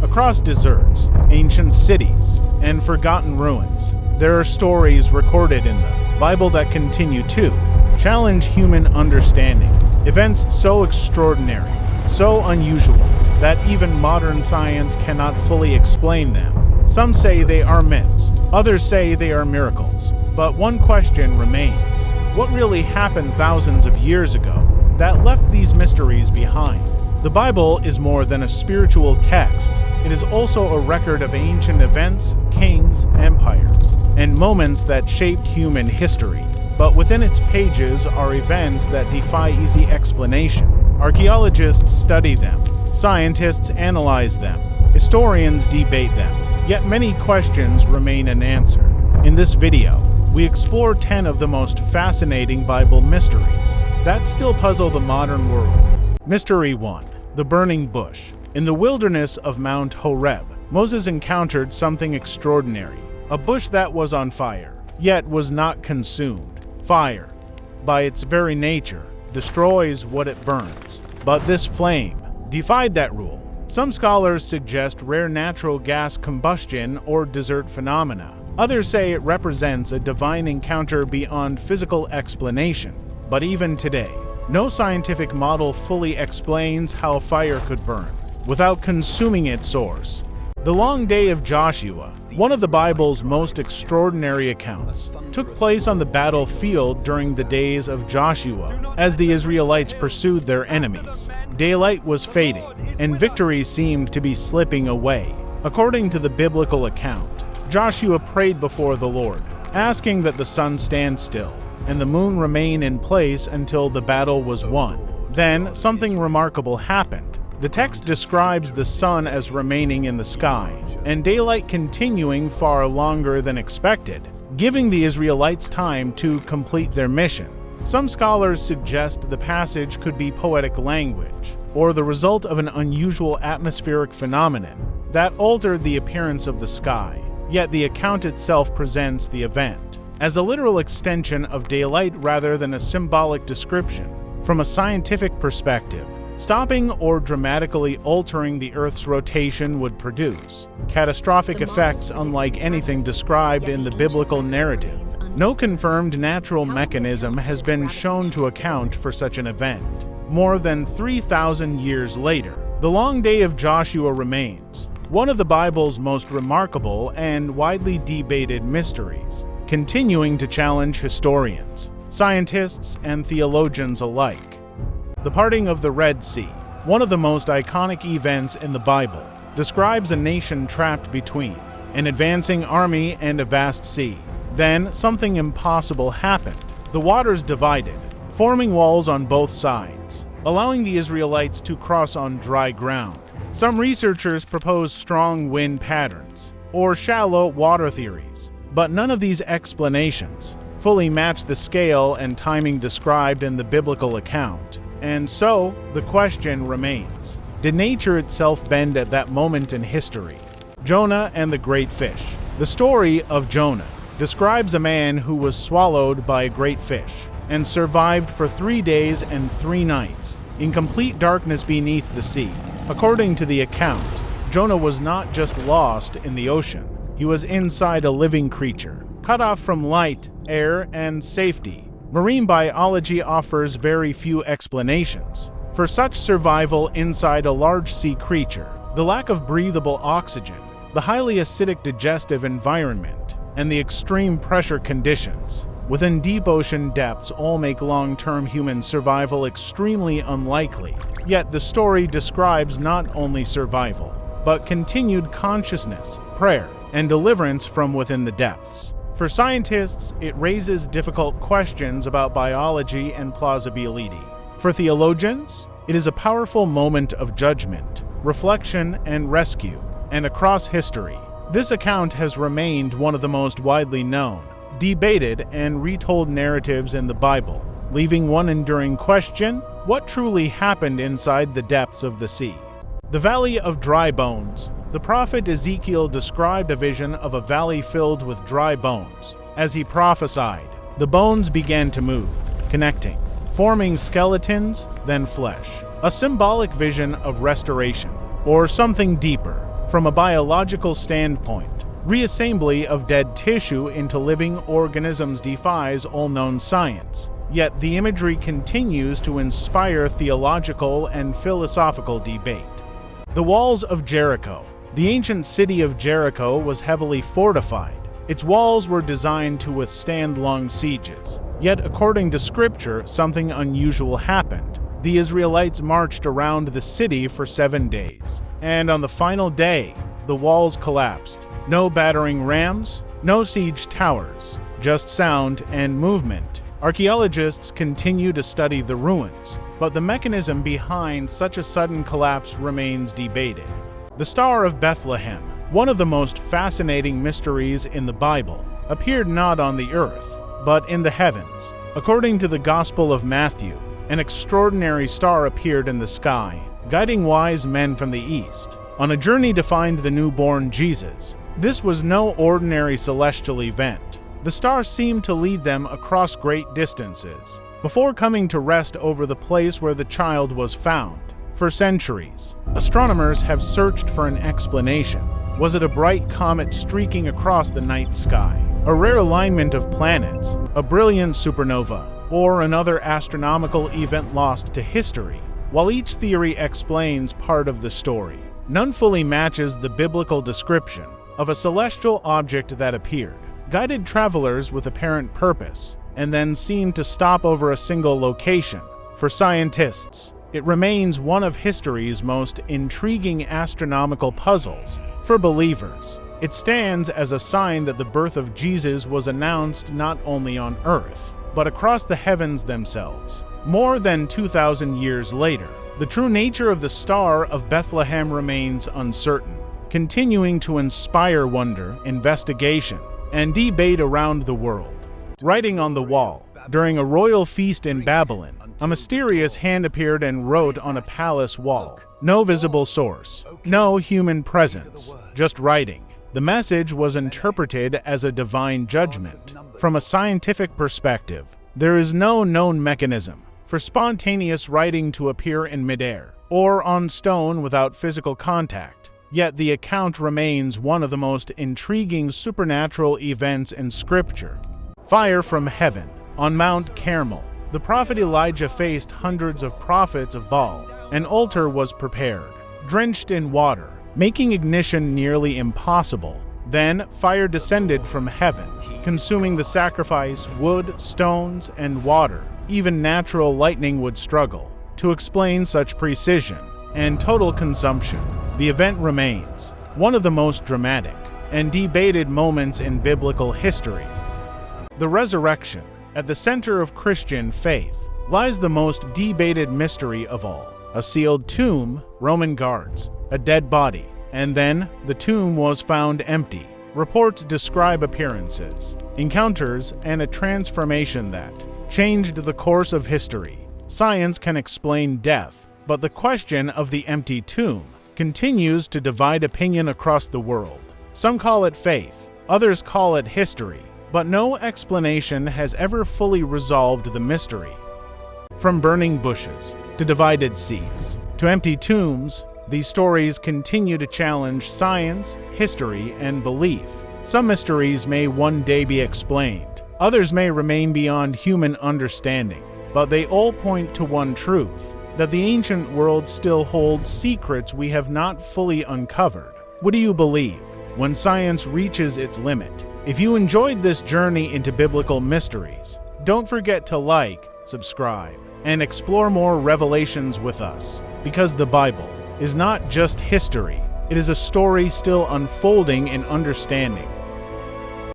Across deserts, ancient cities, and forgotten ruins, there are stories recorded in the Bible that continue to challenge human understanding. Events so extraordinary, so unusual, that even modern science cannot fully explain them. Some say they are myths, others say they are miracles. But one question remains: what really happened thousands of years ago that left these mysteries behind? The Bible is more than a spiritual text. It is also a record of ancient events, kings, empires, and moments that shaped human history. But within its pages are events that defy easy explanation. Archaeologists study them, scientists analyze them, historians debate them, yet many questions remain unanswered. In this video, we explore 10 of the most fascinating Bible mysteries that still puzzle the modern world. Mystery 1. The Burning Bush. In the wilderness of Mount Horeb, Moses encountered something extraordinary, a bush that was on fire, yet was not consumed. Fire, by its very nature, destroys what it burns. But this flame defied that rule. Some scholars suggest rare natural gas combustion or desert phenomena. Others say it represents a divine encounter beyond physical explanation. But even today, no scientific model fully explains how fire could burn without consuming its source. The long day of Joshua, one of the Bible's most extraordinary accounts, took place on the battlefield during the days of Joshua as the Israelites pursued their enemies. Daylight was fading, and victory seemed to be slipping away. According to the biblical account, Joshua prayed before the Lord, asking that the sun stand still and the moon remain in place until the battle was won. Then, something remarkable happened. The text describes the sun as remaining in the sky, and daylight continuing far longer than expected, giving the Israelites time to complete their mission. Some scholars suggest the passage could be poetic language, or the result of an unusual atmospheric phenomenon that altered the appearance of the sky. Yet the account itself presents the event as a literal extension of daylight rather than a symbolic description. From a scientific perspective, stopping or dramatically altering the Earth's rotation would produce catastrophic effects unlike anything described in the biblical narrative. No confirmed natural mechanism has been shown to account for such an event. More than 3,000 years later, the long day of Joshua remains one of the Bible's most remarkable and widely debated mysteries, continuing to challenge historians, scientists, and theologians alike. The parting of the Red Sea, one of the most iconic events in the Bible, describes a nation trapped between an advancing army and a vast sea. Then, something impossible happened. The waters divided, forming walls on both sides, allowing the Israelites to cross on dry ground. Some researchers propose strong wind patterns or shallow water theories, but none of these explanations fully match the scale and timing described in the biblical account. And so, the question remains: did nature itself bend at that moment in history? Jonah and the Great Fish. The story of Jonah describes a man who was swallowed by a great fish and survived for 3 days and 3 nights in complete darkness beneath the sea. According to the account, Jonah was not just lost in the ocean. He was inside a living creature, cut off from light, air, and safety. Marine biology offers very few explanations for such survival inside a large sea creature. The lack of breathable oxygen, the highly acidic digestive environment, and the extreme pressure conditions within deep ocean depths all make long-term human survival extremely unlikely. Yet the story describes not only survival, but continued consciousness, prayer, and deliverance from within the depths. For scientists, it raises difficult questions about biology and plausibility. For theologians, it is a powerful moment of judgment, reflection, and rescue. And across history, this account has remained one of the most widely known, debated, and retold narratives in the Bible, leaving one enduring question: what truly happened inside the depths of the sea? The Valley of Dry Bones. The prophet Ezekiel described a vision of a valley filled with dry bones. As he prophesied, the bones began to move, connecting, forming skeletons, then flesh. A symbolic vision of restoration, or something deeper. From a biological standpoint, reassembly of dead tissue into living organisms defies all known science. Yet the imagery continues to inspire theological and philosophical debate. The Walls of Jericho. The ancient city of Jericho was heavily fortified. Its walls were designed to withstand long sieges. Yet, according to scripture, something unusual happened. The Israelites marched around the city for 7 days, and on the final day, the walls collapsed. No battering rams, no siege towers, just sound and movement. Archaeologists continue to study the ruins, but the mechanism behind such a sudden collapse remains debated. The Star of Bethlehem, one of the most fascinating mysteries in the Bible, appeared not on the earth, but in the heavens. According to the Gospel of Matthew, an extraordinary star appeared in the sky, guiding wise men from the east on a journey to find the newborn Jesus. This was no ordinary celestial event. The star seemed to lead them across great distances, before coming to rest over the place where the child was found. For centuries, astronomers have searched for an explanation. Was it a bright comet streaking across the night sky, a rare alignment of planets, a brilliant supernova, or another astronomical event lost to history? While each theory explains part of the story, none fully matches the biblical description of a celestial object that appeared, guided travelers with apparent purpose, and then seemed to stop over a single location. For scientists, it remains one of history's most intriguing astronomical puzzles. For believers, it stands as a sign that the birth of Jesus was announced not only on earth, but across the heavens themselves. More than 2,000 years later, the true nature of the Star of Bethlehem remains uncertain, continuing to inspire wonder, investigation, and debate around the world. Writing on the wall. During a royal feast in Babylon, a mysterious hand appeared and wrote on a palace wall. No visible source, no human presence, just writing. The message was interpreted as a divine judgment. From a scientific perspective, there is no known mechanism for spontaneous writing to appear in midair or on stone without physical contact. Yet the account remains one of the most intriguing supernatural events in Scripture. Fire from heaven. On Mount Carmel, the prophet Elijah faced hundreds of prophets of Baal. An altar was prepared, drenched in water, making ignition nearly impossible. Then fire descended from heaven, consuming the sacrifice, wood, stones, and water. Even natural lightning would struggle to explain such precision and total consumption. The event remains one of the most dramatic and debated moments in biblical history. The resurrection. At the center of Christian faith lies the most debated mystery of all. A sealed tomb, Roman guards, a dead body, and then the tomb was found empty. Reports describe appearances, encounters, and a transformation that changed the course of history. Science can explain death, but the question of the empty tomb continues to divide opinion across the world. Some call it faith, others call it history, but no explanation has ever fully resolved the mystery. From burning bushes to divided seas to empty tombs, these stories continue to challenge science, history, and belief. Some mysteries may one day be explained, others may remain beyond human understanding, but they all point to one truth: that the ancient world still holds secrets we have not fully uncovered. What do you believe when science reaches its limit? If you enjoyed this journey into biblical mysteries, don't forget to like, subscribe, and explore more revelations with us, because the Bible is not just history, it is a story still unfolding in understanding.